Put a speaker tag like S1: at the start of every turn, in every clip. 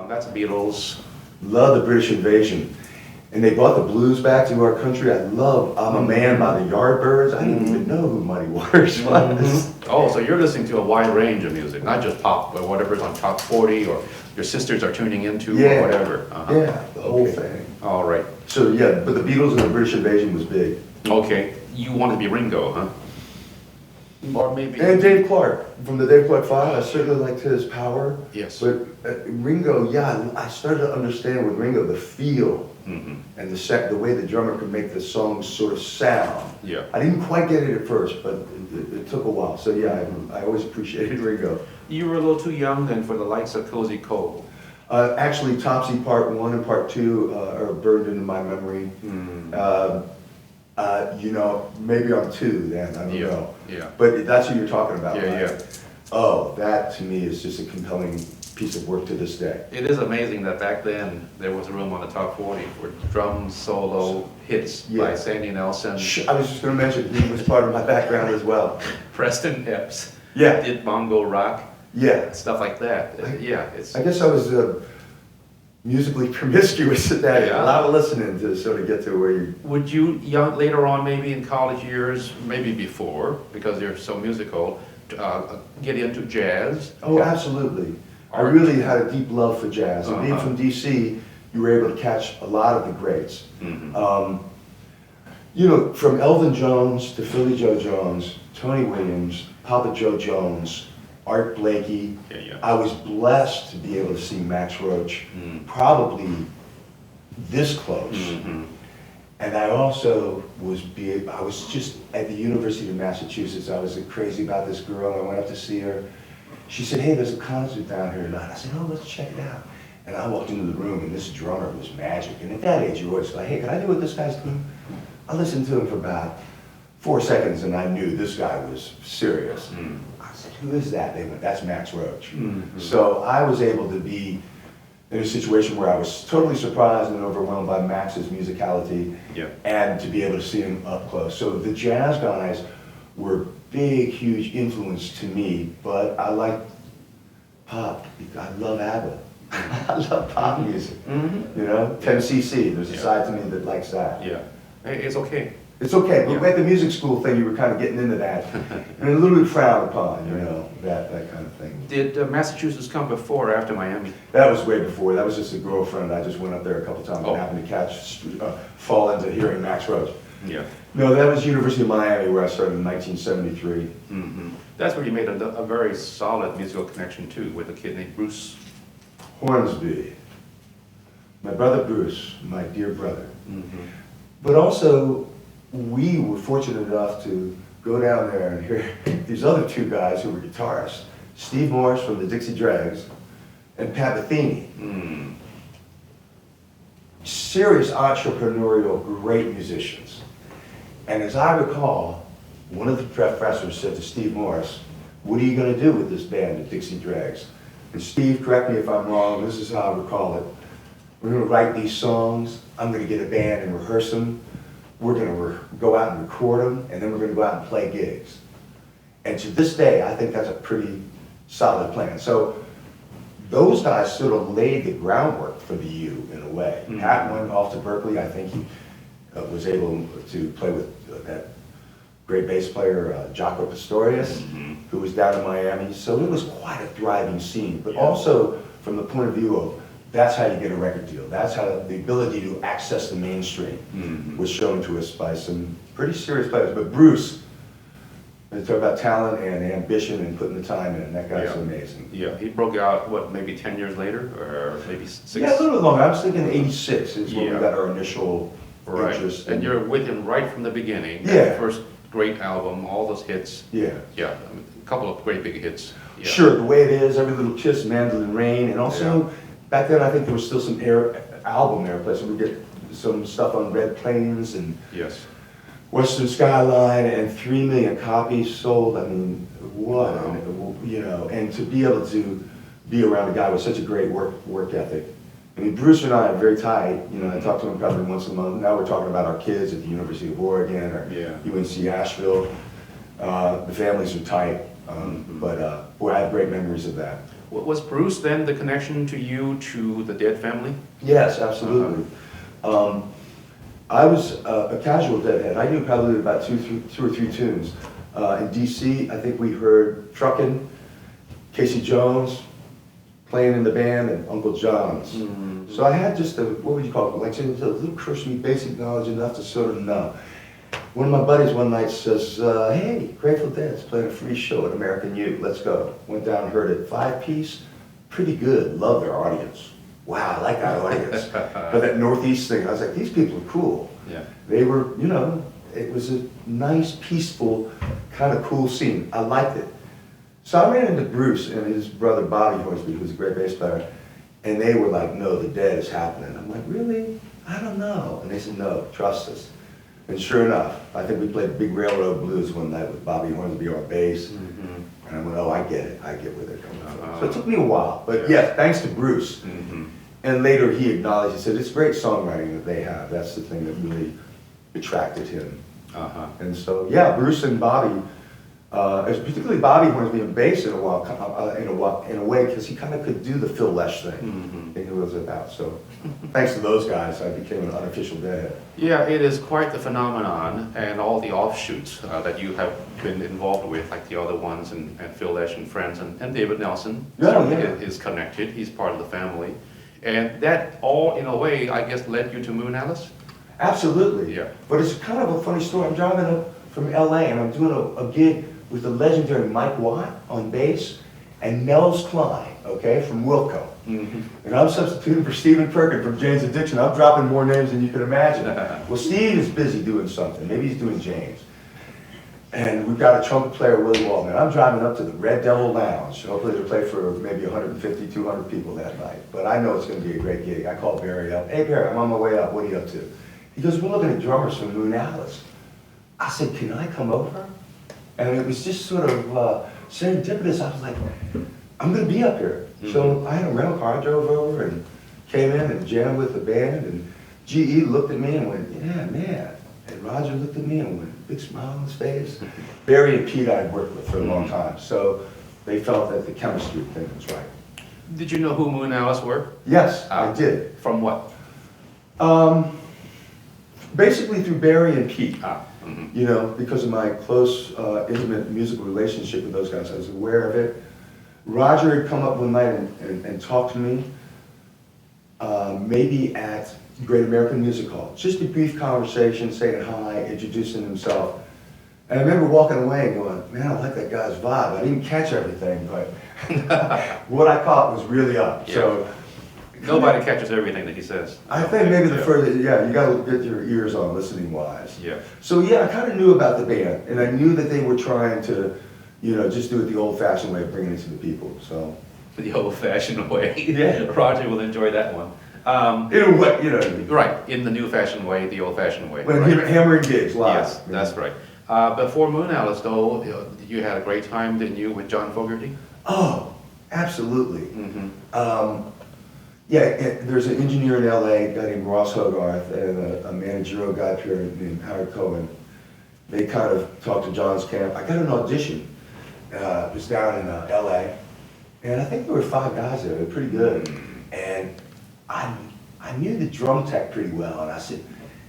S1: That's Beatles.
S2: Love the British Invasion. And they brought the blues back to our country. I love I'm a Man by the Yardbirds. I didn't even know who Muddy Waters was.
S1: Oh, so you're listening to a wide range of music, not just pop, but whatever's on top 40 or your sisters are tuning into or whatever.
S2: Yeah, the whole thing.
S1: All right.
S2: So yeah, but the Beatles and the British Invasion was big.
S1: Okay. You wanted to be Ringo, huh? Or maybe...
S2: And Dave Clark, from the Dave Clark Five, I certainly liked his power.
S1: Yes.
S2: But Ringo, yeah, I started to understand with Ringo the feel and the way the drummer could make the songs sort of sound.
S1: Yeah.
S2: I didn't quite get it at first, but it took a while. So yeah, I always appreciated Ringo.
S1: You were a little too young then for the likes of Cozy Cole.
S2: Actually, Topsy Part 1 and Part 2 are burned into my memory. You know, maybe on 2 then, I don't know.
S1: Yeah.
S2: But that's who you're talking about,
S1: Yeah,
S2: right?
S1: yeah.
S2: Oh, that to me is just a compelling piece of work to this day.
S1: It is amazing that back then there was room on the top 40 for drum solo hits by Sandy Nelson.
S2: I was just going to mention, he was part of my background as well.
S1: Preston Epps.
S2: Yeah.
S1: Did bongo rock.
S2: Yeah.
S1: Stuff like that. It's.
S2: I guess I was musically promiscuous at that.
S1: Yeah.
S2: A lot of listening to sort of get to where you...
S1: Would you, later on, maybe in college years, maybe before, because you're so musical, get into jazz?
S2: Oh, absolutely. I really had a deep love for jazz. And being from DC, you were able to catch a lot of the greats. You know, from Elvin Jones to Philly Joe Jones, Tony Williams, Papa Joe Jones, Art Blakey. I was blessed to be able to see Max Roach probably this close. And I also I was just at the University of Massachusetts. I was crazy about this girl. I went up to see her. She said, hey, there's a concert down here tonight. I said, oh, let's check it out. And I walked into the room and this drummer was magic. And at that age, you're always like, hey, can I do what this guy's doing? I listened to him for about 4 seconds and I knew this guy was serious. I said, who is that? They went, that's Max Roach. So I was able to be in a situation where I was totally surprised and overwhelmed by Max's musicality and to be able to see him up close. So the jazz guys were big, huge influence to me, but I like pop. I love ABBA. I love pop music. You know, 10cc, there's a side to me that likes that.
S1: Yeah, hey, it's okay.
S2: It's okay, but at the music school thing, you were kind of getting into that, and a little bit frowned upon, you know, that kind of thing.
S1: Did Massachusetts come before or after Miami?
S2: That was way before. That was just a girlfriend. I just went up there a couple times and happened to fall into hearing Max Roach.
S1: Yeah.
S2: No, that was University of Miami where I started in 1973.
S1: That's where you made a very solid musical connection too, with a kid named Bruce
S2: Hornsby. My brother Bruce, my dear brother. But also, we were fortunate enough to go down there and hear these other 2 guys who were guitarists, Steve Morris from the Dixie Dregs and Pat Metheny. Serious entrepreneurial, great musicians. And as I recall, one of the professors said to Steve Morris, what are you going to do with this band, the Dixie Dregs? And Steve, correct me if I'm wrong, this is how I recall it. We're going to write these songs, I'm going to get a band and rehearse them, we're going to go out and record them, and then we're going to go out and play gigs. And to this day, I think that's a pretty solid plan. So those guys sort of laid the groundwork for the U in a way. Pat went off to Berkeley. I think he was able to play with that great bass player, Jaco Pastorius, who was down in Miami. So it was quite a thriving scene, but also from the point of view of that's how you get a record deal. That's how the ability to access the mainstream was shown to us by some pretty serious players. But Bruce, they talk about talent and ambition and putting the time in. That guy's amazing.
S1: Yeah, he broke out, what, maybe 10 years later? Or maybe 6?
S2: Yeah, a little longer. I was thinking 86 is when we got our initial interest.
S1: And you're with him right from the beginning.
S2: Yeah.
S1: The first great album, all those hits.
S2: Yeah.
S1: Yeah, I mean, a couple of great big hits. Yeah.
S2: Sure, The Way It Is, Every Little Kiss, Mandolin Rain, and also back then I think there was still some album airplay, so we get some stuff on Red Plains and Western Skyline, and 3 million copies sold. I mean, what, you know, and to be able to be around a guy with such a great work ethic. I mean, Bruce and I are very tight. You know, I talk to him probably once a month. Now we're talking about our kids at the University of Oregon or UNC Asheville. The families are tight, but boy, I have great memories of that.
S1: Was Bruce then the connection to you to the Dead family?
S2: Yes, absolutely. I was a casual Deadhead. I knew probably about two or three tunes. In DC, I think we heard Truckin', Casey Jones playing in the band, and Uncle John's. Mm-hmm. So I had just a, what would you call it, like just a little cursory basic knowledge enough to sort of know. One of my buddies one night says, hey, Grateful Dead's playing a free show at American U, let's go. Went down, heard it, 5-piece, pretty good, love their audience. Wow, I like that audience. But that Northeast thing, I was like, these people are cool.
S1: Yeah.
S2: They were, you know, it was a nice, peaceful, kind of cool scene. I liked it. So I ran into Bruce and his brother Bobby Hornsby, who was a great bass player, and they were like, no, the Dead is happening. I'm like, really? I don't know. And they said, no, trust us. And sure enough, I think we played Big Railroad Blues one night with Bobby Hornsby on bass. Mm-hmm. And I went, oh, I get it. I get where they're coming from. So it took me a while. But yeah, thanks to Bruce. Mm-hmm. And later he acknowledged, he said, it's great songwriting that they have. That's the thing that really attracted him. Uh-huh. And so, yeah, Bruce and Bobby, particularly Bobby Hornsby in bass in a way, because he kind of could do the Phil Lesh thing. Mm-hmm. He knew what it was about. So thanks to those guys, I became an unofficial Deadhead.
S1: Yeah, it is quite the phenomenon, and all the offshoots that you have been involved with, like the other ones, and Phil Lesh and Friends, and David Nelson is connected. He's part of the family. And that all, in a way, I guess, led you to Moonalice?
S2: Absolutely.
S1: Yeah.
S2: But it's kind of a funny story. I'm driving up from LA and I'm doing a gig with the legendary Mike Watt on bass and Nels Klein, okay, from Wilco. Mm-hmm. And I'm substituting for Stephen Perkin from Jane's Addiction. I'm dropping more names than you can imagine. Well, Steve is busy doing something. Maybe he's doing James. And we've got a trumpet player, Willie Walton. I'm driving up to the Red Devil Lounge. Hopefully they'll play for maybe 150, 200 people that night. But I know it's going to be a great gig. I called Barry up. Hey, Barry, I'm on my way up. What are you up to? He goes, we're looking at drummers from Moonalice. I said, can I come over? And it was just sort of serendipitous. I was like, I'm going to be up here. Mm-hmm. So I had a rental car, I drove over and came in and jammed with the band. And GE looked at me and went, yeah, man. And Roger looked at me and went, big smile on his face. Barry and Pete I had worked with for a long time. So they felt that the chemistry thing was right.
S1: Did you know who Moonalice were?
S2: Yes, I did.
S1: From what?
S2: Basically through Barry and Pete.
S1: Mm-hmm.
S2: You know, because of my close, intimate musical relationship with those guys, I was aware of it. Roger had come up one night and talked to me, maybe at Great American Music Hall. Just a brief conversation, saying hi, introducing himself. And I remember walking away and going, man, I like that guy's vibe. I didn't catch everything, but what I caught was really up. Yeah. So
S1: nobody catches everything that he says.
S2: I think maybe the further, you got to get your ears on listening wise.
S1: Yeah.
S2: So yeah, I kind of knew about the band, and I knew that they were trying to, you know, just do it the old-fashioned way of bringing it to the people. So
S1: the old-fashioned way.
S2: Yeah.
S1: Roger will enjoy that one.
S2: In a way, you know what I mean.
S1: Right, in the new-fashioned way, the old-fashioned way.
S2: When
S1: right?
S2: hammering gigs live.
S1: Yes, that's right. Before Moonalice, though, you had a great time, didn't you, with John Fogerty?
S2: Oh, absolutely.
S1: Mm-hmm.
S2: There's an engineer in LA, a guy named Ross Hogarth, and a managerial guy up here named Howard Cohen. They kind of talked to John's camp. I got an audition. It was down in LA, and I think there were 5 guys there. They were pretty good. And I knew the drum tech pretty well, and I said,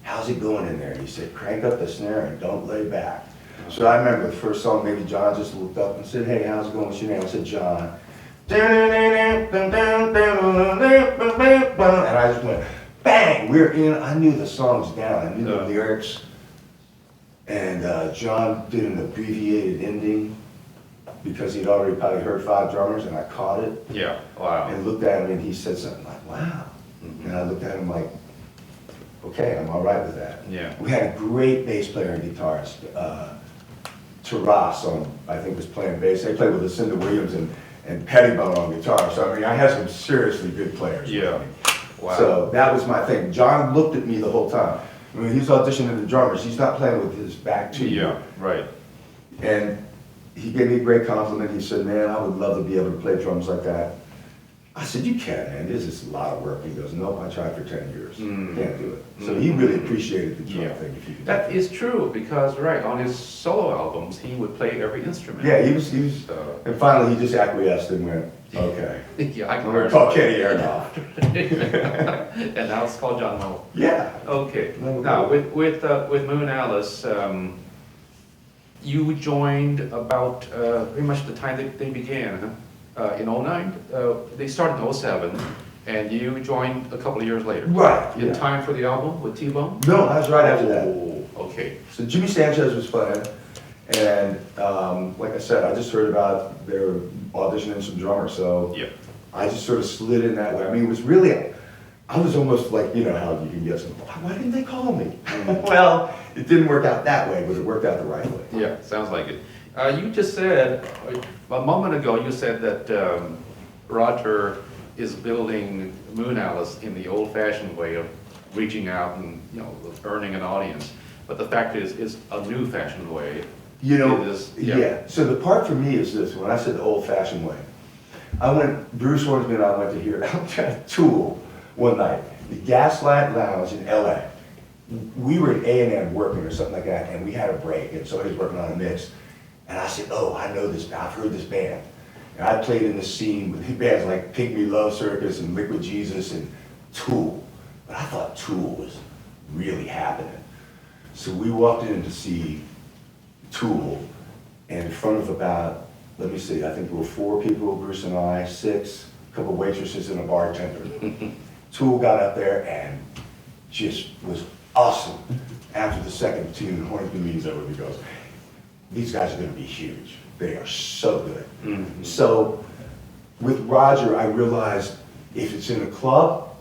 S2: how's it going in there? And he said, crank up the snare and don't lay back. So I remember the first song, maybe John just looked up and said, hey, how's it going? What's your name? I said, John. And I just went, bang, we're in. I knew the songs down. I knew the lyrics. And John did an abbreviated ending because he'd already probably heard 5 drummers, and I caught it.
S1: Yeah, wow.
S2: And looked at him, and he said something like, wow. Mm-hmm. And I looked at him like, okay, I'm all right with that.
S1: Yeah.
S2: We had a great bass player and guitarist. Taras, I think, was playing bass. They played with Lucinda Williams and Pettibone on guitar. So, I mean, I had some seriously good players.
S1: Yeah. Wow.
S2: So that was my thing. John looked at me the whole time. I mean, he's auditioning the drummers. He's not playing with his back to you.
S1: Yeah, right.
S2: And he gave me a great compliment. He said, man, I would love to be able to play drums like that. I said, you can't, man. This is a lot of work. He goes, nope, I tried for 10 years. Can't do it. So he really appreciated the drum thing. If you could
S1: that is true, because, right, on his solo albums, he would play every instrument.
S2: Yeah, he was and finally he just acquiesced and went, Okay.
S1: Yeah, I can
S2: I'm
S1: hire
S2: gonna call
S1: somebody.
S2: Kenny Aronoff.
S1: And now it's called John Molo.
S2: Yeah.
S1: Okay.
S2: No,
S1: Now, with Moonalice, you joined about pretty much the time that they began, huh? In '09? They started in '07, and you joined a couple of years later.
S2: Right.
S1: In
S2: Yeah.
S1: time for the album with T-Bone?
S2: No, that was right after that.
S1: Oh, okay.
S2: So Jimmy Sanchez was playing, and like I said, I just heard about they were auditioning some drummers, so
S1: Yeah.
S2: I just sort of slid in that way. I mean, it was really, I was almost like, you know how you can get some, why didn't they call me? Well, it didn't work out that way, but it worked out the right way.
S1: Yeah, sounds like it. You just said, a moment ago, you said that Roger is building Moonalice in the old-fashioned way of reaching out and, you know, earning an audience. But the fact is, it's a new-fashioned way.
S2: You know,
S1: It is,
S2: yeah. So the part for me is this, when I said the old-fashioned way, Bruce Hornsby and I went to hear Tool one night, the Gaslight Lounge in LA. We were at A&M working or something like that, and we had a break, and so he was working on a mix. And I said, oh, I know this, I've heard this band. And I played in this scene with bands like Pygmy Love Circus and Liquid Jesus and Tool. But I thought Tool was really happening. So we walked in to see Tool, and in front of about, let me see, I think there were 4 people, Bruce and I, 6, a couple waitresses and a bartender. Tool got up there and just was awesome. After the second tune, Hornsby leans over and he goes, these guys are gonna be huge. They are so good.
S1: Mm-hmm.
S2: So with Roger, I realized if it's in a club,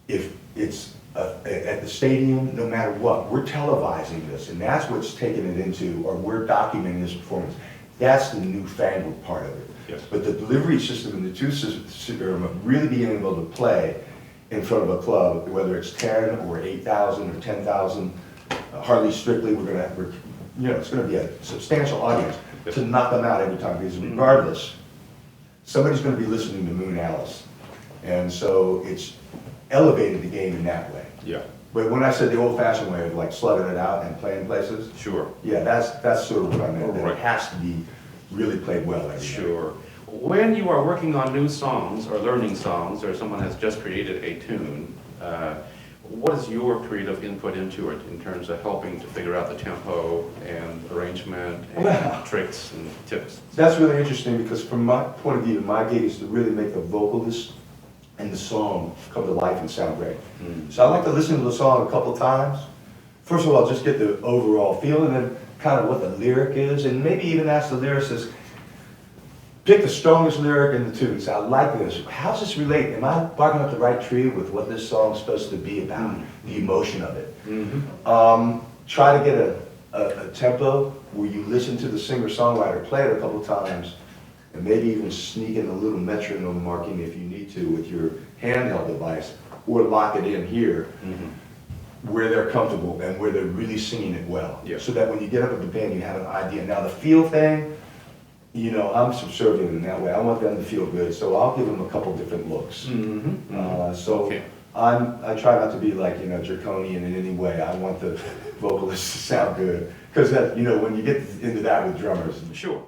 S2: if it's at the stadium, no matter what, we're televising this, and that's what's taking it into, or we're documenting this performance. That's the newfangled part of it.
S1: Yes.
S2: But the delivery system and the two system of really being able to play in front of a club, whether it's 10 or 8,000 or 10,000, hardly strictly, it's going to be a substantial audience to knock them out every time, because regardless, somebody's going to be listening to Moonalice, and so it's elevated the game in that way.
S1: Yeah.
S2: But when I said the old-fashioned way of like slugging it out and playing places,
S1: Sure.
S2: yeah, that's sort of what I meant. That
S1: Right.
S2: it has to be really played well every night.
S1: Sure. When you are working on new songs or learning songs, or someone has just created a tune, what is your creative input into it in terms of helping to figure out the tempo and arrangement and tricks and tips?
S2: That's really interesting, because from my point of view, my gig is to really make the vocalist and the song come to life and sound great. So I like to listen to the song a couple times. First of all, just get the overall feel, and then kind of what the lyric is, and maybe even ask the lyricist, pick the strongest lyric in the tune. Say, I like this. How's this relate? Am I barking up the right tree with what this song's supposed to be about, the emotion of it? Try to get a tempo where you listen to the singer-songwriter play it a couple times, and maybe even sneak in a little metronome marking if you need to with your handheld device, or lock it in here where they're comfortable and where they're really singing it well.
S1: Yeah.
S2: So that when you get up at the band, you have an idea. Now the feel thing, you know, I'm subservient in that way. I want them to feel good, so I'll give them a couple different looks.
S1: Okay.
S2: I try not to be like, you know, draconian in any way. I want the vocalists to sound good, because when you get into that with drummers,
S1: Sure.